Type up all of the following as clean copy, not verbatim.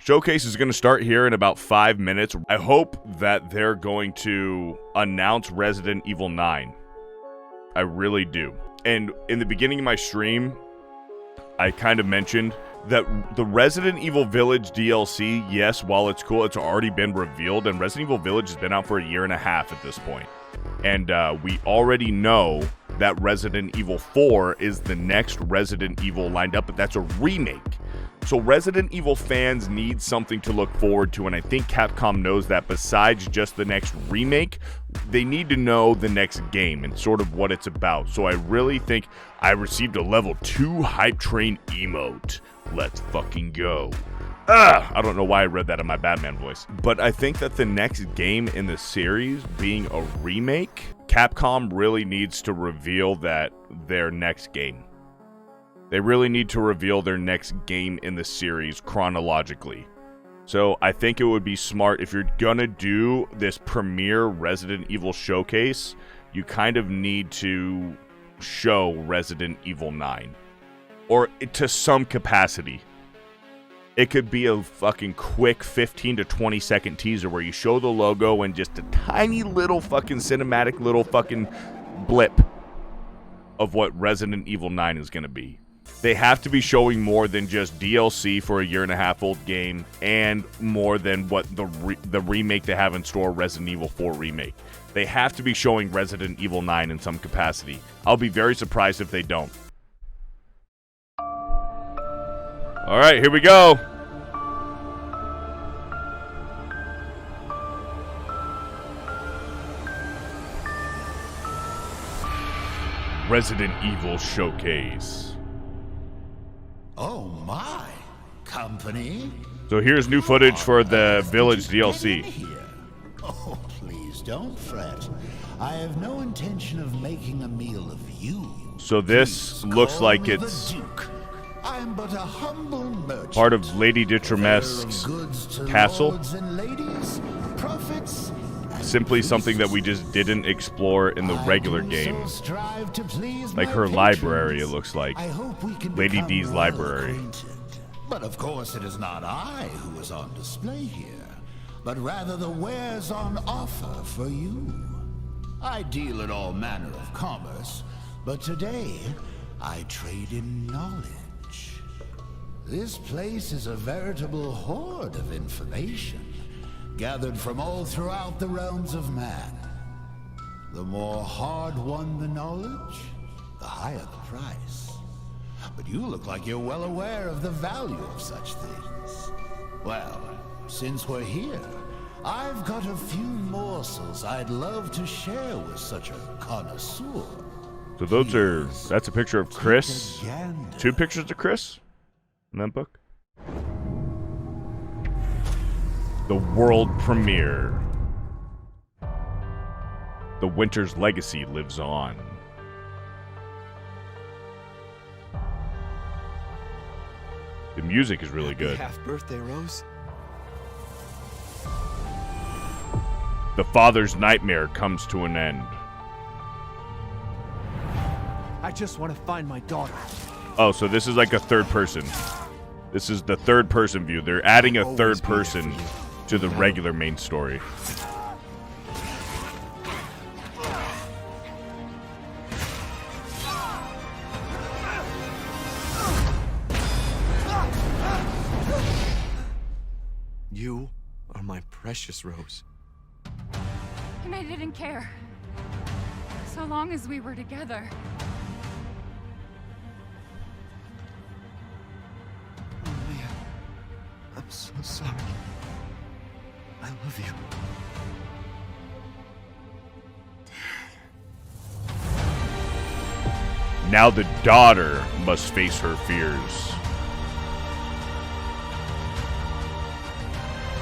Showcase is going to start here in about 5 minutes. I hope that they're going to announce Resident Evil 9. I really do. And in the beginning of my stream, I kind of mentioned that the Resident Evil Village DLC, yes, while it's cool, it's already been revealed, and Resident Evil Village has been out for 1.5 years at this point. And we already know that Resident Evil 4 is the next Resident Evil lined up, but that's a remake. So Resident Evil fans need something to look forward to, and I think Capcom knows that besides just the next remake, they need to know the next game and sort of what it's about. So I really think I received a level 2 hype train emote. Let's fucking go. I don't know why I read that in my Batman voice. But I think that the next game in the series being a remake, Capcom really needs to reveal that their next game. They really need to reveal their next game in the series chronologically. So I think it would be smart if you're gonna do this premiere Resident Evil showcase, you kind of need to show Resident Evil 9. Or to some capacity. It could be a fucking quick 15 to 20 second teaser where you show the logo and just a tiny little fucking cinematic little fucking blip of what Resident Evil 9 is gonna be. They have to be showing more than just DLC for a 1.5 year old game and more than what the remake they have in store, Resident Evil 4 Remake. They have to be showing Resident Evil 9 in some capacity. I'll be very surprised if they don't. All right, here we go. Resident Evil Showcase. Oh my, company? So here's new footage for the Village DLC. Oh, please don't fret. I have no intention of making a meal of you. So this looks like it's I'm but a humble merchant, part of Lady Ditremesque's castle. And ladies, prophets, simply something that we just didn't explore in the regular game. Like her library, it looks like. Lady D's library. But of course it is not I who is on display here, but rather the wares on offer for you. I deal in all manner of commerce, but today I trade in knowledge. This place is a veritable hoard of information, gathered from all throughout the realms of man. The more hard-won the knowledge, the higher the price. But you look like you're well aware of the value of such things. Well, since we're here, I've got a few morsels I'd love to share with such a connoisseur. So that's a picture of Chris. 2 pictures of Chris in that book. The world premiere. The Winter's legacy lives on. The music is really good. Happy birthday, Rose. The father's nightmare comes to an end. I just want to find my daughter. Oh, so this is like a third person. This is the third person view. They're adding a third person to the regular main story. You are my precious Rose. And I didn't care. So long as we were together. Oh man, I'm so sorry. I love you. Now the daughter must face her fears.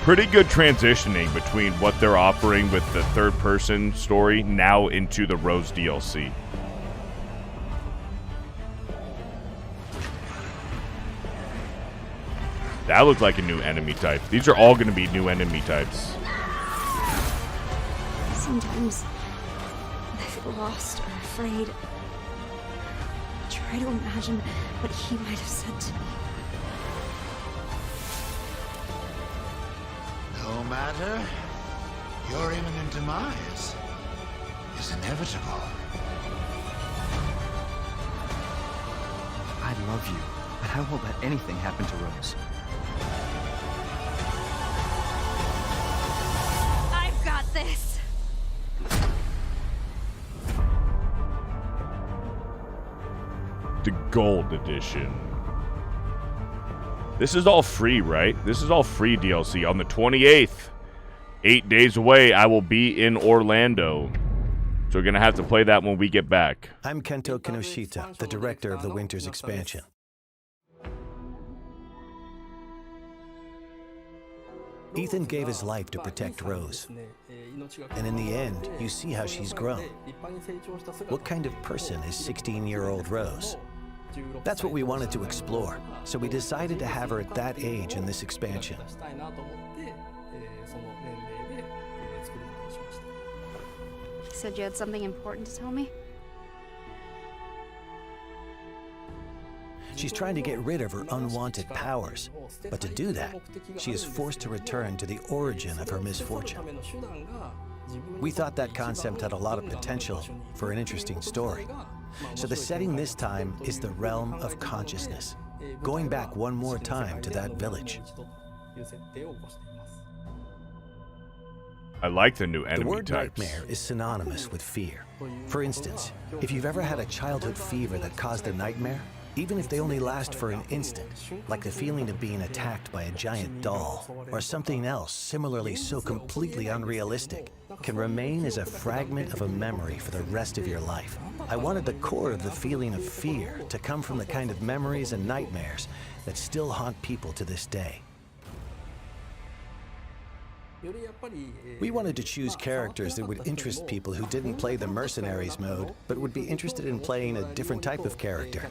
Pretty good transitioning between what they're offering with the third-person story now into the Rose DLC. That looks like a new enemy type. These are all going to be new enemy types. Sometimes I feel lost or afraid. I try to imagine what he might have said to me. No matter. Your imminent demise is inevitable. I love you, but I won't let anything happen to Rose. I've got this. The Gold Edition. This is all free, right? This is all free DLC on the 28th. 8 days away, I will be in Orlando. So we're going to have to play that when we get back. I'm Kento Kinoshita, the director of the Winter's expansion. Ethan gave his life to protect Rose. And in the end, you see how she's grown. What kind of person is 16-year-old Rose? That's what we wanted to explore, so we decided to have her at that age in this expansion. You said you had something important to tell me? She's trying to get rid of her unwanted powers, but to do that, she is forced to return to the origin of her misfortune. We thought that concept had a lot of potential for an interesting story. So the setting this time is the realm of consciousness, going back one more time to that village. I like the new enemy The word types. nightmare is synonymous with fear. For instance, if you've ever had a childhood fever that caused a nightmare, even if they only last for an instant, like the feeling of being attacked by a giant doll, or something else similarly so completely unrealistic, can remain as a fragment of a memory for the rest of your life. I wanted the core of the feeling of fear to come from the kind of memories and nightmares that still haunt people to this day. We wanted to choose characters that would interest people who didn't play the Mercenaries mode, but would be interested in playing a different type of character.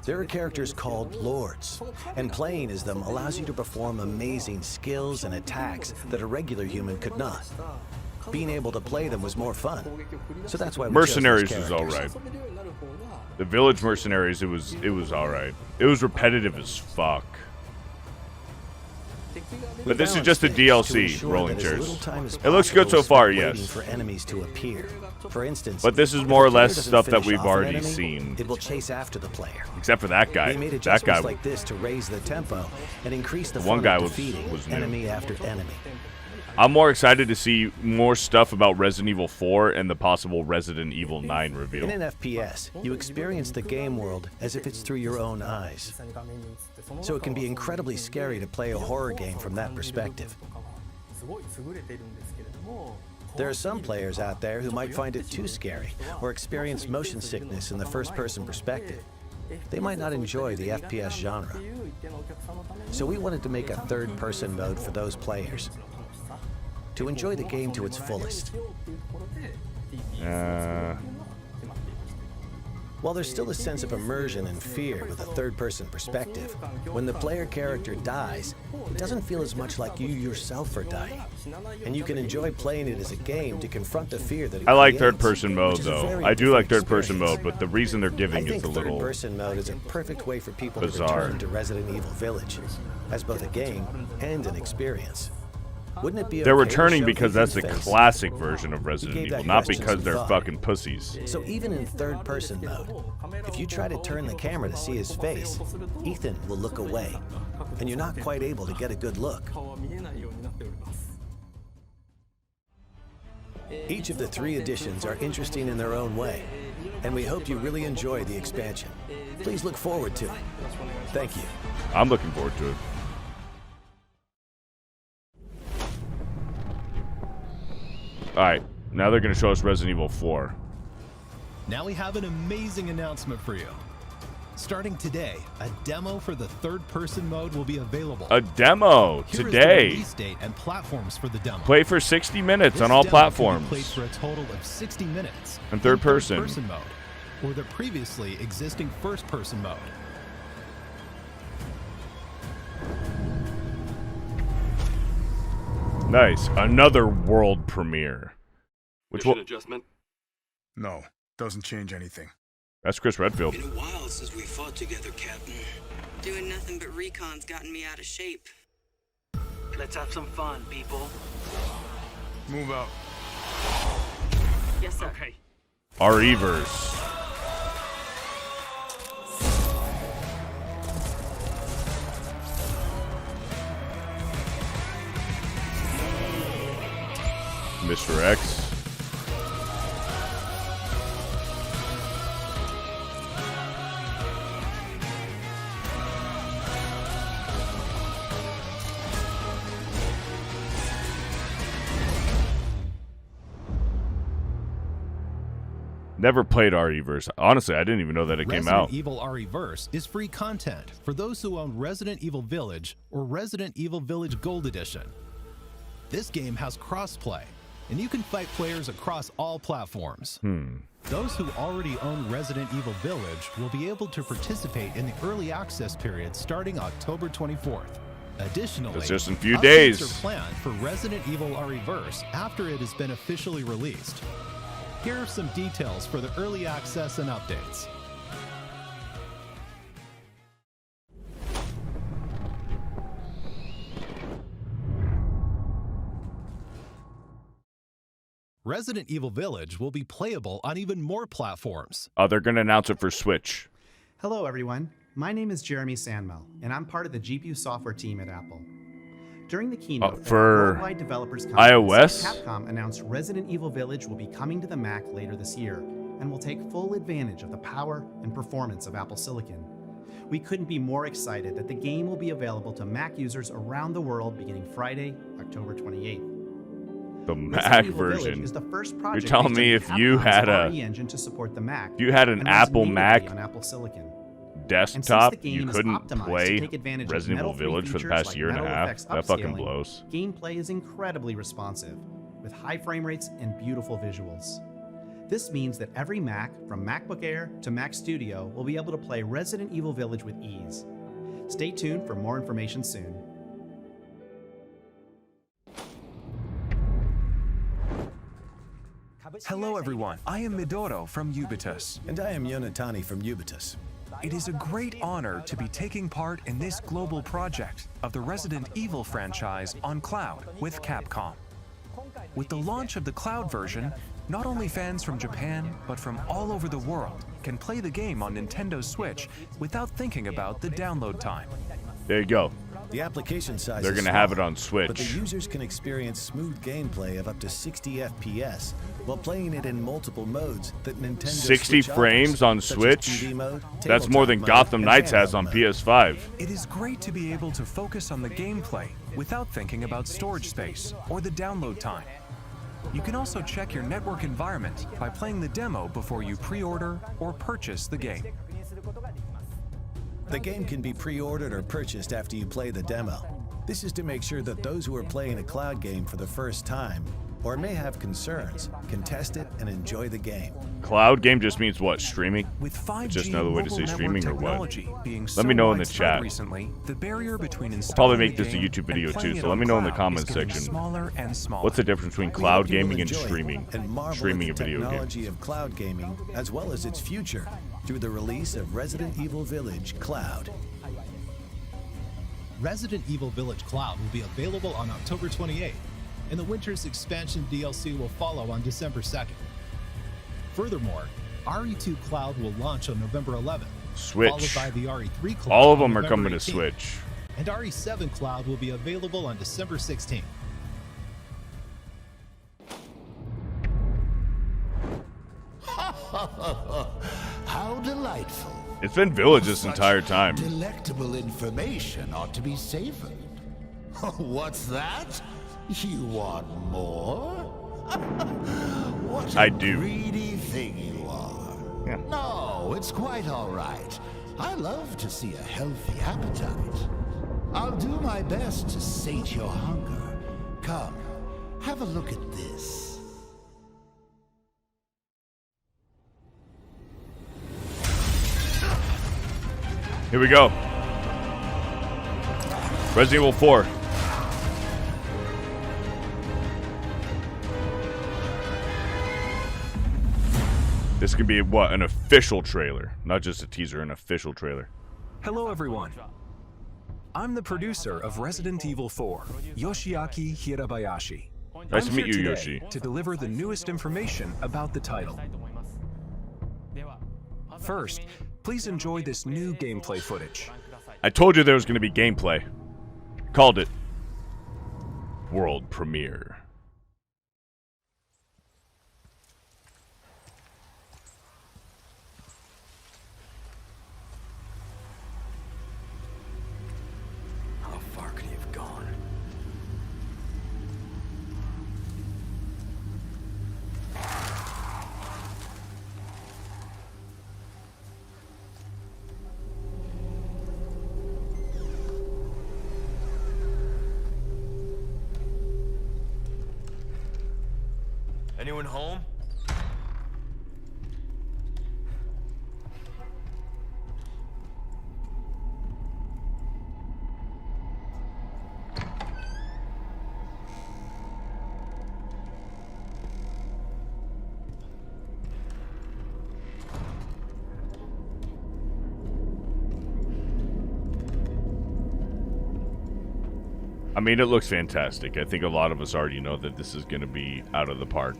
There are characters called Lords, and playing as them allows you to perform amazing skills and attacks that a regular human could not. Being able to play them was more fun, so that's why we Mercenaries chose was those all characters. right. The Village Mercenaries, it was all right. It was repetitive as fuck. But this is just a DLC, Rolling Chairs. It looks good so far, yes. For enemies to appear. For instance, But this is if more or the player less doesn't stuff that finish we've off an already enemy, seen. It will chase after the player. Except for that guy. They made That adjustments guy, like this to raise the tempo and increase the one fun guy of was defeating new. enemy after enemy. I'm more excited to see more stuff about Resident Evil 4 and the possible Resident Evil 9 reveal. In an FPS, you experience the game world as if it's through your own eyes. So it can be incredibly scary to play a horror game from that perspective. There are some players out there who might find it too scary or experience motion sickness in the first-person perspective. They might not enjoy the FPS genre. So we wanted to make a third-person mode for those players, to enjoy the game to its fullest. While there's still a sense of immersion and fear with a third-person perspective, when the player character dies, it doesn't feel as much like you yourself are dying. And you can enjoy playing it as a game to confront the fear that it I like creates, third-person mode, which is a though. very I do like different third-person experience. mode, but the reason they're I giving think is a little... third-person mode is a perfect way for people bizarre. to return to Resident Evil Village, as both a game and an experience. Wouldn't it be They're okay to returning show because that's the Ethan's face? classic version of Resident gave Evil, that not question because some they're thought. fucking pussies. So even in third-person mode, if you try to turn the camera to see his face, Ethan will look away, and you're not quite able to get a good look. Each of the 3 editions are interesting in their own way, and we hope you really enjoy the expansion. Please look forward to it. Thank you. I'm looking forward to it. Alright, now they're going to show us Resident Evil 4. Now we have an amazing announcement for you. Starting today, a demo for the third-person mode will be available. A demo Here is the today. release date and platforms for the demo. Play for 60 minutes This on all demo can be platforms. played for a total of 60 minutes And third in person. third-person mode, or the previously existing first-person mode. Nice. Another world premiere. Which Mission will... adjustment. No, doesn't change anything. That's Chris Redfield. Been a while since we fought together, Captain. Doing nothing but recon's gotten me out of shape. Let's have some fun, people. Move out. Yes, sir. Okay. RE-verse. Mr. X. Never played RE-verse. Honestly, I didn't even know that it came out. Resident Evil RE-verse is free content for those who own Resident Evil Village or Resident Evil Village Gold Edition. This game has crossplay, and you can fight players across all platforms. Those who already own Resident Evil Village will be able to participate in the early access period starting October 24th. Additionally, It's just in a few updates days. are planned for Resident Evil RE-verse after it has been officially released. Here are some details for the early access and updates. Resident Evil Village will be playable on even more platforms. Oh, they're going to announce it for Switch. Hello, everyone. My name is Jeremy Sandmel, and I'm part of the GPU software team at Apple. During the keynote at the for Worldwide Developers Conference, iOS? Capcom announced Resident Evil Village will be coming to the Mac later this year and will take full advantage of the power and performance of Apple Silicon. We couldn't be more excited that the game will be available to Mac users around the world beginning Friday, October 28th. The Resident Mac Evil Village version. is the first You're project telling based me on if you Capcom's had a RE engine to support the Mac, if you had an and runs Apple natively Mac on Apple Silicon. desktop, And since the game you is couldn't optimized to play take advantage of Resident Evil Metal 3 Village for the features past like year and a Metal half. Effects That fucking upscaling, blows. Gameplay is incredibly responsive, with high frame rates and beautiful visuals. This means that every Mac, from MacBook Air to Mac Studio, will be able to play Resident Evil Village with ease. Stay tuned for more information soon. Hello everyone, I am Midoro from Ubitus. And I am Yonatani from Ubitus. It is a great honor to be taking part in this global project of the Resident Evil franchise on cloud with Capcom. With the launch of the cloud version, not only fans from Japan, but from all over the world can play the game on Nintendo Switch without thinking about the download time. There you go. The application size They're is going to have it small, on Switch. but the users can experience smooth gameplay of up to 60 FPS while playing it in multiple modes that Nintendo 60 Switch frames offers, on such as Switch? 2D mode, That's more than tabletop mode, Gotham and Knights has handheld on mode. PS5. It is great to be able to focus on the gameplay without thinking about storage space or the download time. You can also check your network environment by playing the demo before you pre-order or purchase the game. The game can be pre-ordered or purchased after you play the demo. This is to make sure that those who are playing a cloud game for the first time or may have concerns can test it and enjoy the game. Cloud game just means what? Streaming? With 5G Just another way to say mobile streaming or network what? technology being so Let me know in the widespread chat. recently, the barrier between I'll probably installing make the this a game YouTube and video playing too, it so let on me know in the cloud comments is getting section. smaller and smaller. What's the difference between We cloud hope you will gaming and enjoy it streaming? and marvel Streaming a at the video game. technology of cloud gaming as well as its future through the release of Resident Evil Village Cloud. Resident Evil Village Cloud will be available on October 28th, and the Winter's Expansion DLC will follow on December 2nd. Furthermore, RE2 Cloud will launch on November 11th, Switch. followed by the RE3 Cloud All of on them are November coming to 18th, Switch. and RE7 Cloud will be available on December 16th. How delightful. It's been Village this entire time. Delectable information ought to be savored. What's that? You want more? What a I do. greedy thing you are. Yeah. No, it's quite all right. I love to see a healthy appetite. I'll do my best to sate your hunger. Come, have a look at this. Here we go. Resident Evil 4. This can be what? An official trailer. Not just a teaser, an official trailer. Hello, everyone. I'm the producer of Resident Evil 4, Yoshiaki Hirabayashi. Nice to I'm meet here you, today Yoshi. to deliver the newest information about the title. First, please enjoy this new gameplay footage. I told you there was going to be gameplay. Called it. World premiere. How far could he have gone? Anyone home? I mean, it looks fantastic. I think a lot of us already know that this is going to be out of the park.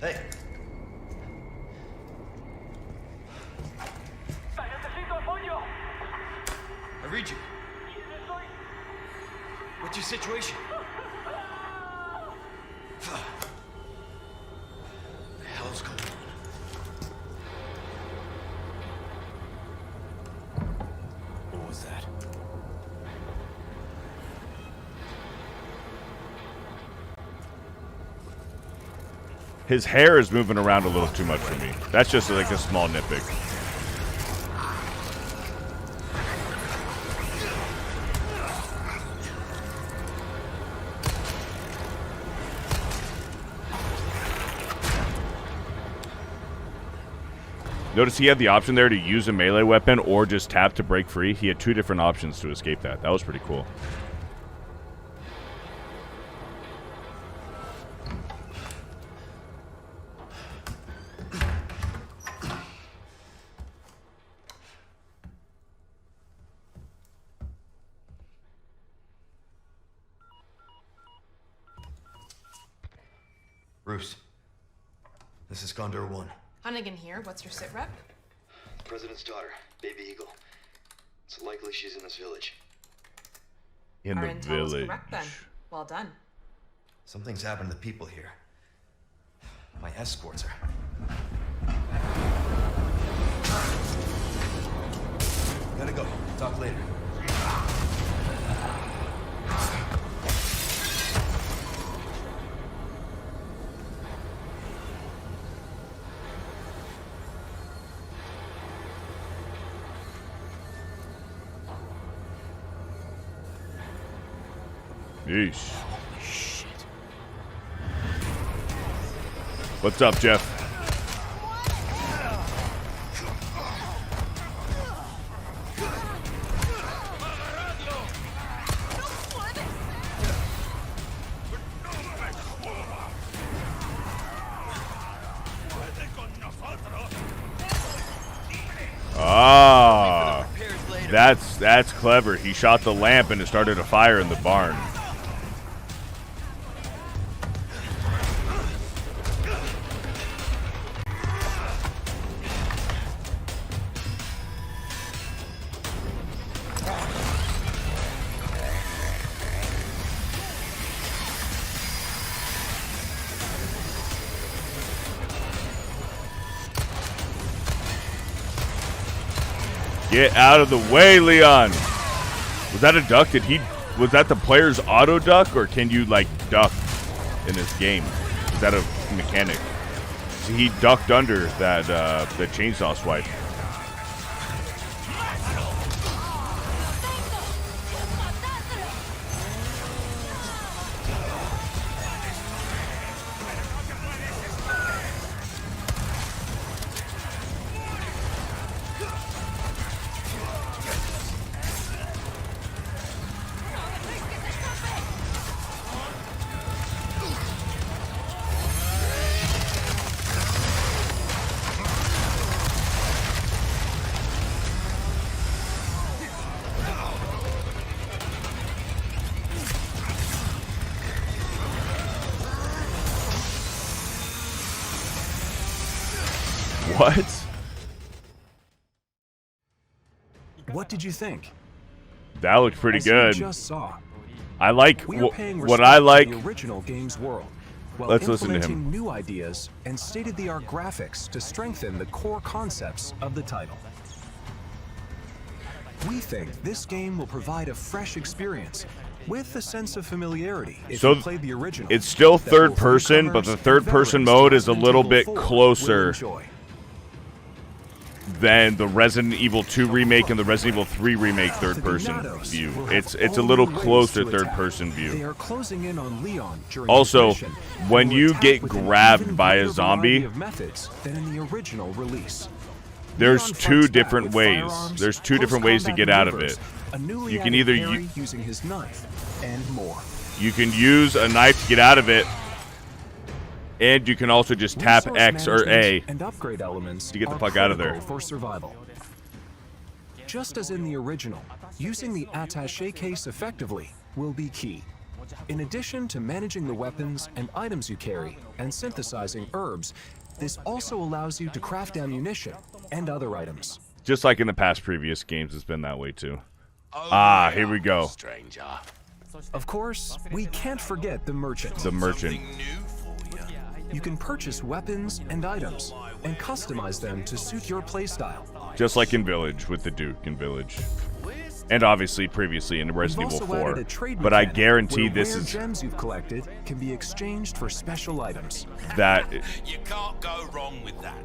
Hey. I read you. What's your situation? What the hell's going on? What was that? His hair is moving around a little too much for me. That's just like a small nitpick. Notice he had the option there to use a melee weapon or just tap to break free. He had two different options to escape that. That was pretty cool. Bruce, this is Condor 1. Hunnigan here. What's your sit rep? President's daughter, Baby Eagle. It's likely she's in this village. In Our the intel was village. correct then. Well done. Something's happened to the people here. My escorts are... Gotta go. Talk later. Yeesh. Shit. What's up, Jeff? Ah, that's clever. He shot the lamp and it started a fire in the barn. Get out of the way, Leon. Was that a duck? Was that the player's auto duck, or can you like duck in this game? Is that a mechanic? See, he ducked under that the chainsaw swipe. What? What did you think? That looked pretty good. You just saw. I like what I like. The original game's world. While Let's listen to him. implementing new ideas and state-of-the-art graphics to strengthen the core concepts of the title. We think this game will provide a fresh experience with a sense of familiarity if you played the original. It's still third person, but the third person mode is a little bit closer than the Resident Evil 2 remake and the Resident Evil 3 remake third person view. It's a little closer third person view. They are closing in on Leon during Also, his mission, when and will you attack get with an grabbed even by a greater zombie, variety of methods than in the original release. there's Leon two fights back different with ways. firearms, There's two different ways to close get out of maneuvers, it. a newly You can added either parry using his knife and more. You can use a knife to get out of it, and you can also just tap Resource X or A management and upgrade elements to get the are fuck out of there. critical for survival. Just as in the original, using the attaché case effectively will be key. In addition to managing the weapons and items you carry and synthesizing herbs, this also allows you to craft ammunition and other items. Just like in the past previous games, it's been that way too. Here we go. Of course, we can't forget the merchant. The merchant. You can purchase weapons and items and customize them to suit your playstyle. Just like in Village with the Duke in Village. And obviously previously in Resident Evil 4. But I guarantee this is gems you've collected can be exchanged for special items. that You can't go wrong with that.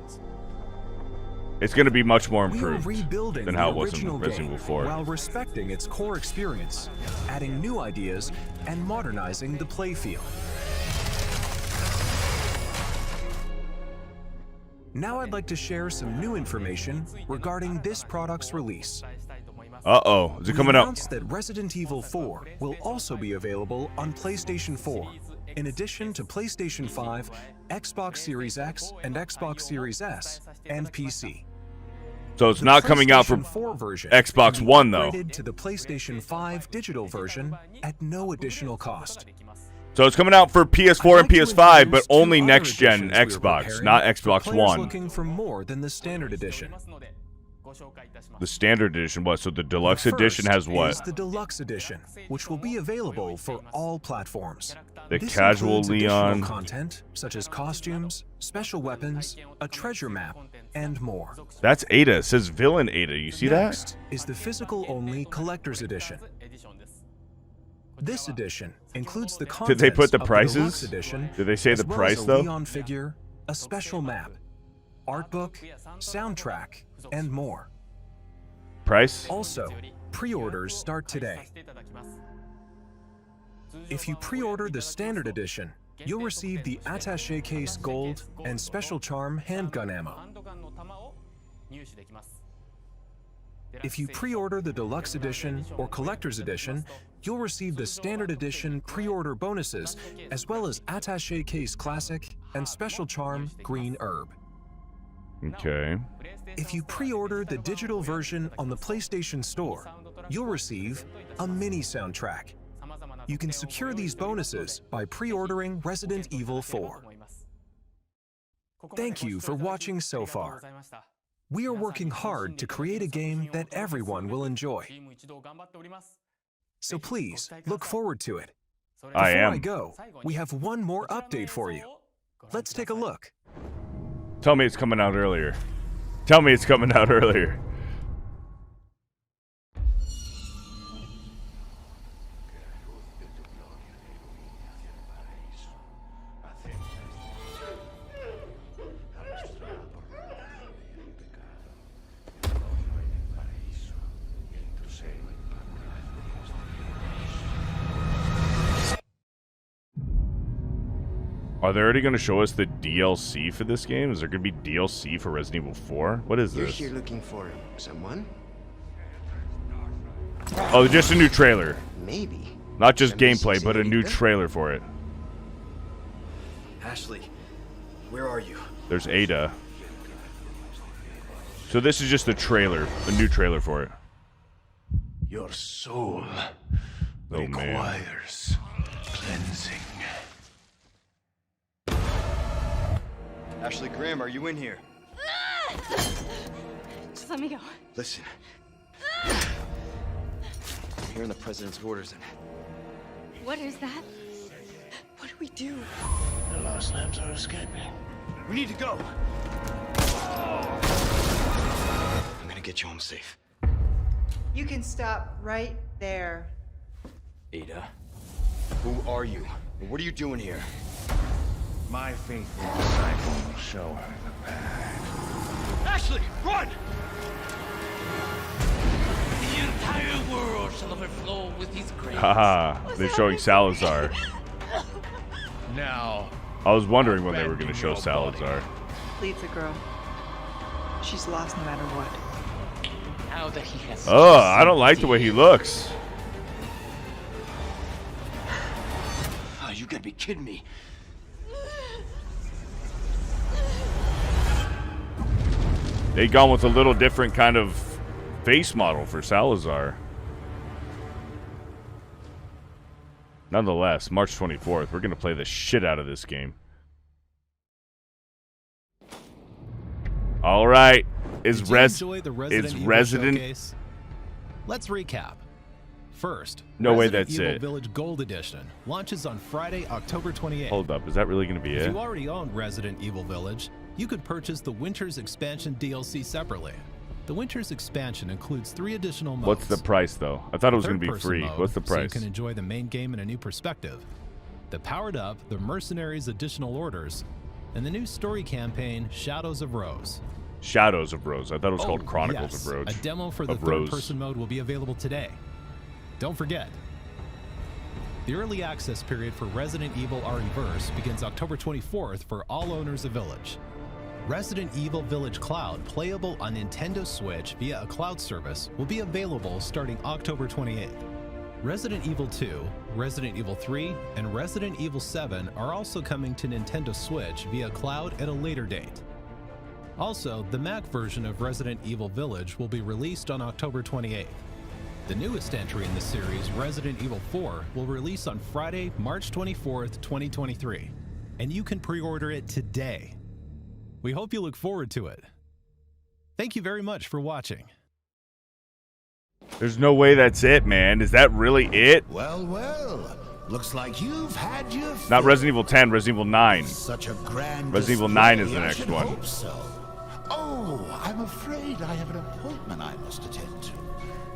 it's going to be much more We are improved rebuilding than the how it was in original Resident game Evil 4. while respecting its core experience, adding new ideas, and modernizing the playfield. Now I'd like to share some new information regarding this product's release. Uh-oh, is it coming We out? announced that Resident Evil 4 will also be available on PlayStation 4, in addition to PlayStation 5, Xbox Series X and Xbox Series S, and PC. So it's not coming out for PlayStation 4 version Xbox can be One though. upgraded to the PlayStation 5 digital version at no additional cost. So it's coming out for PS4 and PS5, but only Two other next-gen editions we are Xbox, preparing not for Xbox players One. looking for more than the standard edition. The standard edition, what? So the deluxe The edition first has what? is the deluxe edition, which will be available for all platforms. The This casual includes additional Leon. content such as costumes, special weapons, a treasure map, and more. That's Ada. It says Villain Ada. You see Next is the physical-only collector's edition. This edition includes the contents Did they put the of prices? deluxe edition, Did they say as the well price as a though? Leon figure, a special map, art book, soundtrack, and more. Price? Also, pre-orders start today. If you pre-order the standard edition, you'll receive the attaché case gold and special charm handgun ammo. If you pre-order the deluxe edition or collector's edition, you'll receive the standard edition pre-order bonuses, as well as attaché case classic and special charm green herb. Okay. If you pre-order the digital version on the PlayStation Store, you'll receive a mini soundtrack. You can secure these bonuses by pre-ordering Resident Evil 4. Thank you for watching so far. We are working hard to create a game that everyone will enjoy. So please, look forward to it. Before I go, we have one more update for you. Let's take a look. Tell me it's coming out earlier. Tell me it's coming out earlier. Are they already going to show us the DLC for this game? Is there going to be DLC for Resident Evil 4? What is this? You're here looking for someone? Oh, just a new trailer. Maybe. Not just gameplay, but a new trailer for it. Ashley, where are you? There's Ada. So this is just a trailer, a new trailer for it. Your soul Oh, man. requires cleansing. Ashley Grimm, are you in here? Just let me go. Listen. I'm hearing the president's orders and What is that? What do we do? the lost lambs are escaping. We need to go. I'm gonna get you home safe. You can stop right there. Ada, who are you? And what are you doing here? My faithful disciple will show her the path. Ashley, run! The entire world shall overflow with his grace. Haha, they're showing Salazar. Now, I was wondering when they were going to show Salazar. Leave the girl. She's lost no matter what. Now that he has. Oh, I don't like the way he looks. Oh, you gotta be kidding me. They gone with a little different kind of face model for Salazar. Nonetheless, March 24th, we're going to play the shit out of this game. All right. Did you enjoy the Resident Evil showcase? Let's recap. First, no way Resident that's Evil it. Village Gold Edition launches on Friday, October 28th. Hold up, is that really going to be If it? you already own Resident Evil Village, you could purchase the Winter's Expansion DLC separately. The Winter's Expansion includes 3 additional modes. What's the price, though? I thought it was going to be Third-person free. mode, What's the So you price? can enjoy the main game in a new perspective. The Powered Up, the Mercenaries Additional Orders, and the new story campaign, Shadows of Rose. Shadows of Rose. I thought it was called Chronicles yes, of Rose. A demo for the third-person mode will be available today. Don't forget, the early access period for Resident Evil ReVerse begins October 24th for all owners of Village. Resident Evil Village Cloud, playable on Nintendo Switch via a cloud service, will be available starting October 28th. Resident Evil 2, Resident Evil 3, and Resident Evil 7 are also coming to Nintendo Switch via cloud at a later date. Also, the Mac version of Resident Evil Village will be released on October 28th. The newest entry in the series, Resident Evil 4, will release on Friday, March 24th, 2023, and you can pre-order it today. We hope you look forward to it. Thank you very much for watching. There's no way that's it, man. Is that really it? Well, well. Looks like you've had your Not Resident Evil 10, Resident Evil 9. Such a grand Resident Evil display, 9 is the I next should one. hope so. Oh, I'm afraid I have an appointment I must attend to.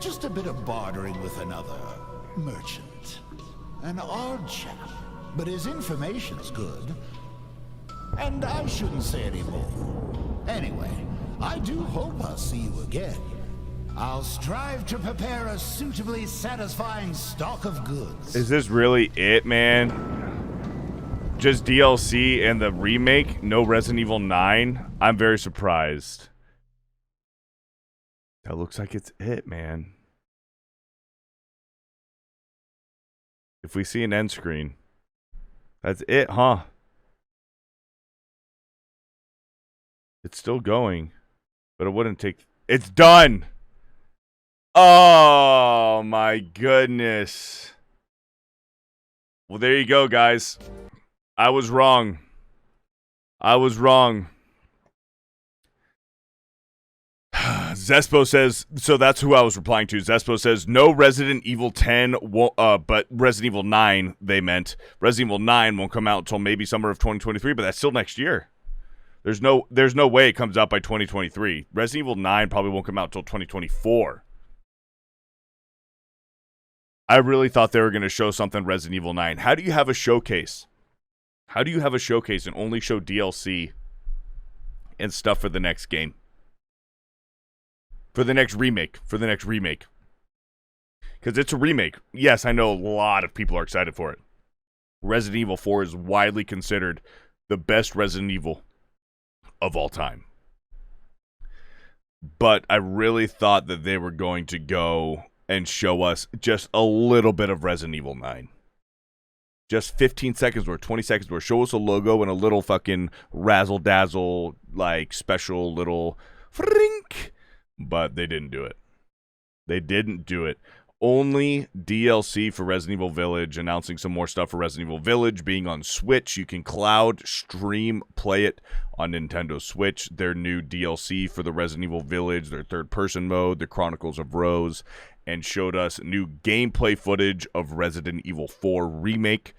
Just a bit of bartering with another merchant. An odd chap, but his information's good. And I shouldn't say any more. Anyway, I do hope I'll see you again. I'll strive to prepare a suitably satisfying stock of goods. Is this really it, man? Just DLC and the remake? No Resident Evil 9? I'm very surprised. That looks like it's it, man. If we see an end screen, that's it, huh? It's still going, but it wouldn't take... It's done! Oh, my goodness. Well, there you go, guys. I was wrong. I was wrong. Zespo says, so that's who I was replying to. Zespo says, no Resident Evil 10, but Resident Evil 9, they meant. Resident Evil 9 won't come out until maybe summer of 2023, but that's still next year. There's no way it comes out by 2023. Resident Evil 9 probably won't come out until 2024. I really thought they were going to show something Resident Evil 9. How do you have a showcase? How do you have a showcase and only show DLC and stuff for the next game? For the next remake. Because it's a remake. Yes, I know a lot of people are excited for it. Resident Evil 4 is widely considered the best Resident Evil of all time. But I really thought that they were going to go and show us just a little bit of Resident Evil 9. Just 15 seconds or 20 seconds or show us a logo and a little fucking razzle-dazzle, like, special little frink. But they didn't do it. They didn't do it. only DLC for Resident Evil Village, announcing some more stuff for Resident Evil Village being on Switch. You can cloud stream play it on Nintendo Switch. Their new DLC for the Resident Evil Village, their third-person mode, the Chronicles of Rose, and showed us new gameplay footage of Resident Evil 4 Remake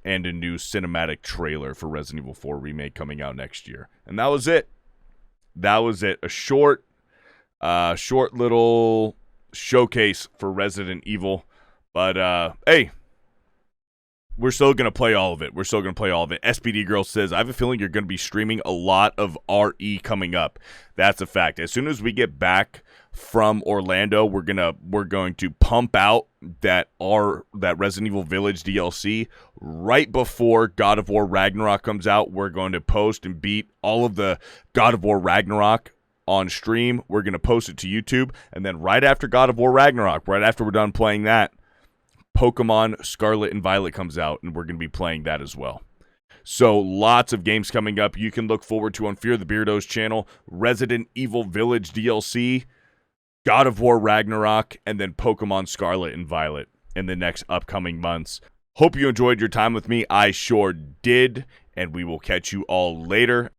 and a new cinematic trailer for Resident Evil 4 Remake coming out next year. And that was it. That was it. A short little showcase for Resident Evil. But, hey, we're still going to play all of it. We're still going to play all of it. SPD Girl says, I have a feeling you're going to be streaming a lot of RE coming up. That's a fact. As soon as we get back from Orlando, we're going to pump out that Resident Evil Village DLC right before God of War Ragnarok comes out. We're going to post and beat all of the God of War Ragnarok on stream. We're going to post it to YouTube, and then right after God of War Ragnarok, right after we're done playing that, Pokemon Scarlet and Violet comes out, and we're going to be playing that as well. So lots of games coming up you can look forward to on Fear the Beardo's channel. Resident Evil Village DLC, God of War Ragnarok, and then Pokemon Scarlet and Violet in the next upcoming months. Hope you enjoyed your time with me. I sure did, and we will catch you all later.